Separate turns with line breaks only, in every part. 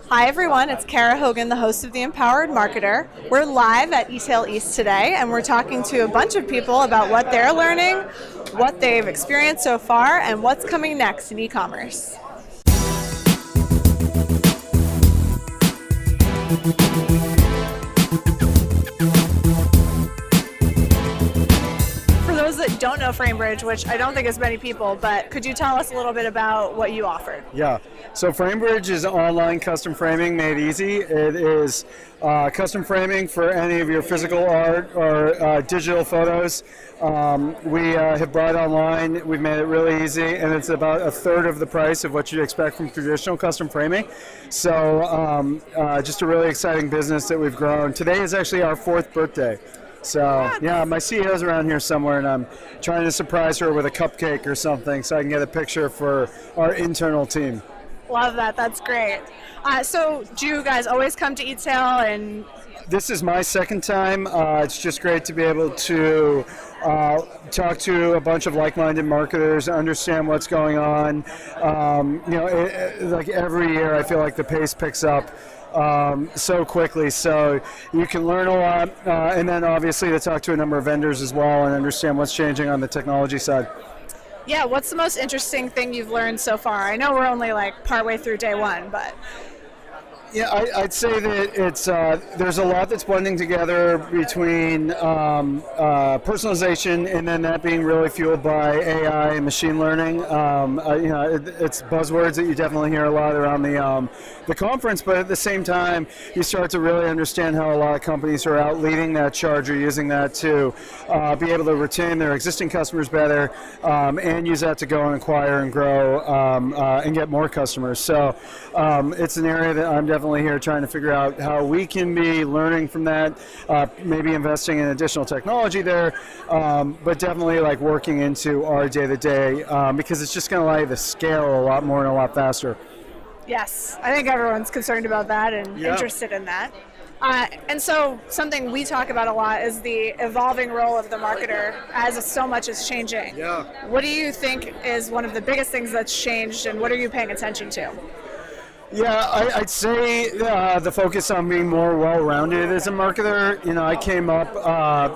Hi everyone, it's Kara Hogan, the host of The Empowered Marketer. We're live at eTail East today, and we're talking to a bunch of people about what they're learning, what they've experienced so far, and what's coming next in e-commerce. For those that don't know FrameBridge, which I don't think is many people, but could you tell us a little bit about what you offer?
Yeah, so FrameBridge is online custom framing made easy. It is custom framing for any of your physical art or digital photos. We have brought online, we've made it really easy, and it's about a third of the price of what you'd expect from traditional custom framing. So just a really exciting business that we've grown. Today is actually our 4th birthday. So yeah, my CEO's around here somewhere, and I'm trying to surprise her with a cupcake or something so I can get a picture for our internal team.
Love that, that's great. So do you guys always come to eTail? And
this is my second time. It's just great to be able to talk to a bunch of like-minded marketers, understand what's going on. Like every year I feel like the pace picks up so quickly, so you can learn a lot, and then obviously to talk to a number of vendors as well and understand what's changing on the technology side.
Yeah, what's the most interesting thing you've learned so far? I know we're only like partway through day one, but...
Yeah, I'd say that it's there's a lot that's blending together between personalization and then that being really fueled by AI and machine learning. It's buzzwords that you definitely hear a lot around the conference, but at the same time, you start to really understand how a lot of companies are out leading that charge or using that to be able to retain their existing customers better and use that to go and acquire and grow and get more customers. So it's an area that I'm definitely here trying to figure out how we can be learning from that, maybe investing in additional technology there, but definitely like working into our day-to-day because it's just going to allow you to scale a lot more and a lot faster.
Yes, I think everyone's concerned about that and interested in that. And so something we talk about a lot is the evolving role of the marketer as so much is changing.
Yeah.
What do you think is one of the biggest things that's changed, and what are you paying attention to?
Yeah, I'd say the focus on being more well-rounded as a marketer. You know, I came up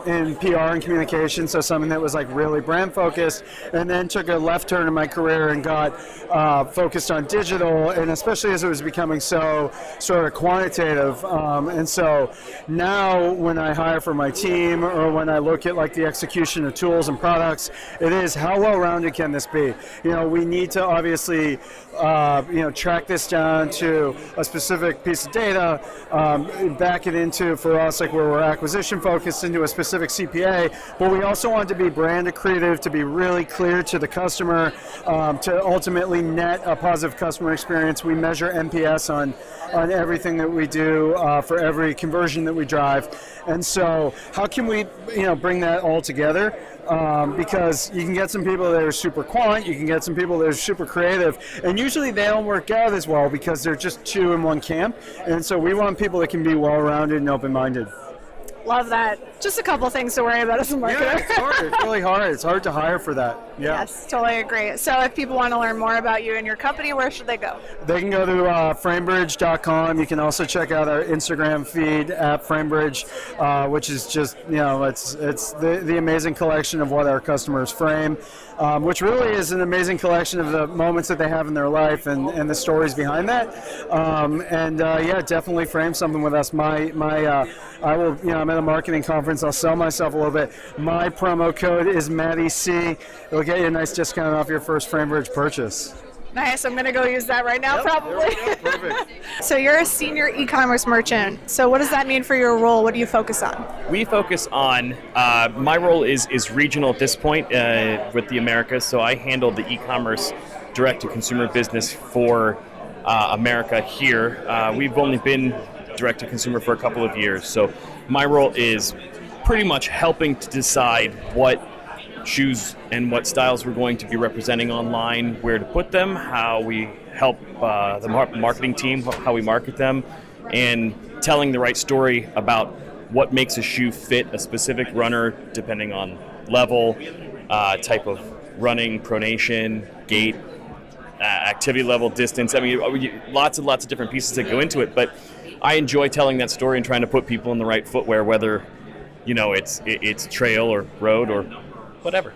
in PR and communication, so something that was like really brand-focused, and then took a left turn in my career and got focused on digital, and especially as it was becoming so sort of quantitative. And so now when I hire for my team or when I look at like the execution of tools and products, it is how well-rounded can this be? You know, we need to obviously track this down to a specific piece of data, back it into, for us, like where we're acquisition focused, into a specific CPA, but we also want to be brand accretive, to be really clear to the customer, to ultimately net a positive customer experience. We measure NPS on everything that we do for every conversion that we drive. And so how can we bring that all together? Because you can get some people that are super quant, you can get some people that are super creative, and usually they don't work out as well because they're just two in one camp. And so we want people that can be well-rounded and open-minded.
Love that. Just a couple things to worry about as a marketer.
Yeah, it's hard. It's really hard. It's hard to hire for that. Yeah.
Yes, totally agree. So if people want to learn more about you and your company, where should they go?
They can go to framebridge.com. You can also check out our Instagram feed at FrameBridge, which is just, it's the amazing collection of what our customers frame, which really is an amazing collection of the moments that they have in their life and the stories behind that. Definitely frame something with us. I'm at a marketing conference. I'll sell myself a little bit. My promo code is MattieC. It'll get you a nice discount off your first FrameBridge purchase.
Nice. I'm going to go use that right now, probably.
Perfect.
So you're a senior e-commerce merchant. So what does that mean for your role? What do you focus on?
We focus on, my role is regional at this point with the Americas. So I handle the e-commerce direct-to-consumer business for America here. We've only been direct-to-consumer for a couple of years. So my role is pretty much helping to decide what shoes and what styles we're going to be representing online, where to put them, how we help the marketing team, how we market them, and telling the right story about what makes a shoe fit a specific runner depending on level, type of running, pronation, gait, activity level, distance. I mean, lots and lots of different pieces that go into it. But I enjoy telling that story and trying to put people in the right footwear, whether it's trail or road or whatever.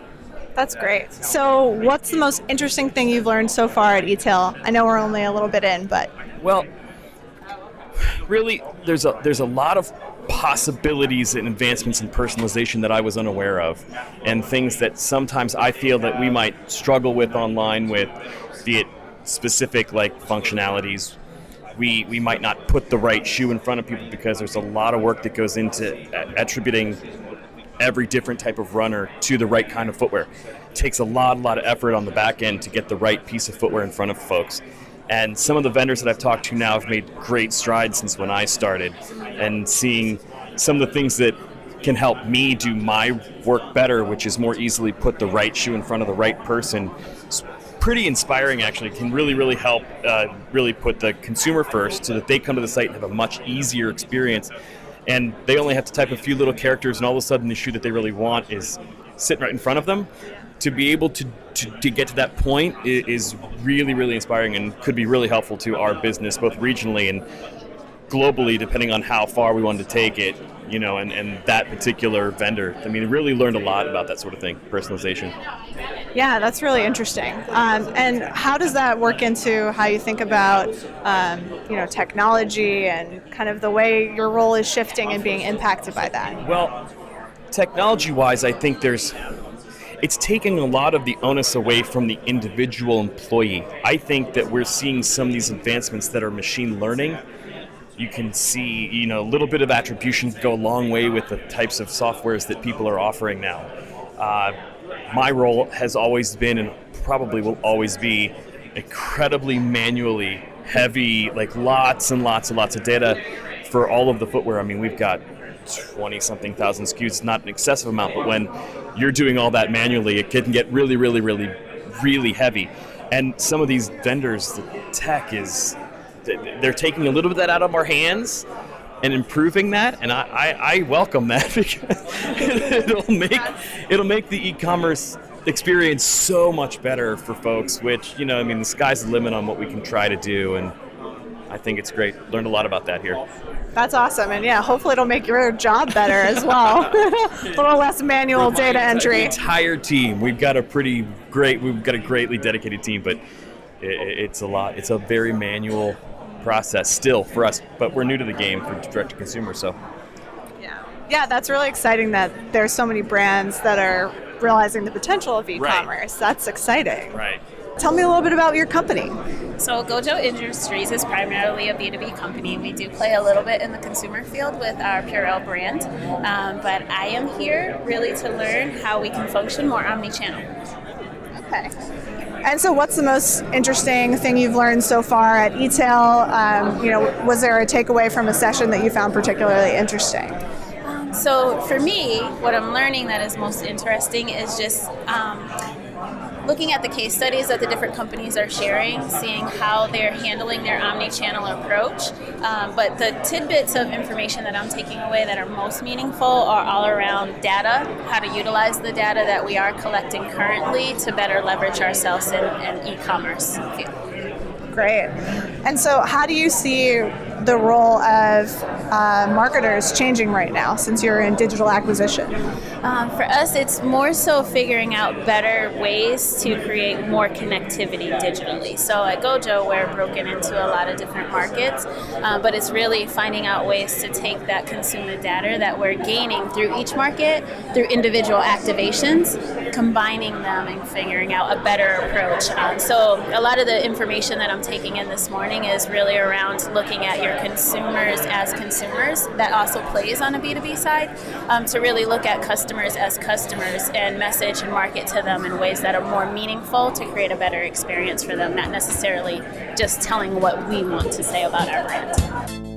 That's great. So what's the most interesting thing you've learned so far at eTail? I know we're only a little bit in, but...
Well, really, there's a lot of possibilities and advancements in personalization that I was unaware of, and things that sometimes I feel that we might struggle with online with, be it specific like functionalities. We might not put the right shoe in front of people because there's a lot of work that goes into attributing every different type of runner to the right kind of footwear. It takes a lot of effort on the back end to get the right piece of footwear in front of folks. And some of the vendors that I've talked to now have made great strides since when I started, and seeing some of the things that can help me do my work better, which is more easily put the right shoe in front of the right person. It's pretty inspiring, actually. It can really help really put the consumer first so that they come to the site and have a much easier experience. And they only have to type a few little characters, and all of a sudden the shoe that they really want is sitting right in front of them. To be able to get to that point is really inspiring, and could be really helpful to our business, both regionally and globally, depending on how far we wanted to take it, and that particular vendor. I mean, really learned a lot about that sort of thing, personalization.
Yeah, that's really interesting. And how does that work into how you think about, technology and kind of the way your role is shifting and being impacted by that?
Well, technology-wise, I think it's taking a lot of the onus away from the individual employee. I think that we're seeing some of these advancements that are machine learning. You can see, a little bit of attribution go a long way with the types of softwares that people are offering now. My role has always been, and probably will always be, incredibly manually heavy, like lots and lots of data for all of the footwear. I mean, we've got 20-something thousand SKUs. It's not an excessive amount, but when you're doing all that manually, it can get really heavy. And some of these vendors, the tech they're taking a little bit of that out of our hands and improving that, and I welcome that, because it'll make the e-commerce experience so much better for folks, which, the sky's the limit on what we can try to do, and I think it's great. Learned a lot about that here.
That's awesome, and yeah, hopefully it'll make your job better as well. A little less manual data entry.
The entire team, we've got a greatly dedicated team, but it's a lot. It's a very manual process still for us, but we're new to the game for direct to consumer, so.
Yeah, that's really exciting that there's so many brands that are realizing the potential of e-commerce. Right. That's exciting.
Right.
Tell me a little bit about your company.
So Gojo Industries is primarily a B2B company. We do play a little bit in the consumer field with our Purell brand, but I am here really to learn how we can function more omni-channel.
Okay. And so what's the most interesting thing you've learned so far at eTail? Was there a takeaway from a session that you found particularly interesting?
So for me, what I'm learning that is most interesting is just looking at the case studies that the different companies are sharing, seeing how they're handling their omni-channel approach. But the tidbits of information that I'm taking away that are most meaningful are all around data, how to utilize the data that we are collecting currently to better leverage ourselves in e-commerce field.
Great. And so how do you see the role of marketers changing right now since you're in digital acquisition?
For us, it's more so figuring out better ways to create more connectivity digitally. So at Gojo, we're broken into a lot of different markets, but it's really finding out ways to take that consumer data that we're gaining through each market, through individual activations, combining them and figuring out a better approach. So a lot of the information that I'm taking in this morning is really around looking at your consumers as consumers. That also plays on a B2B side, to really look at customers as customers and message and market to them in ways that are more meaningful to create a better experience for them, not necessarily just telling what we want to say about our brand.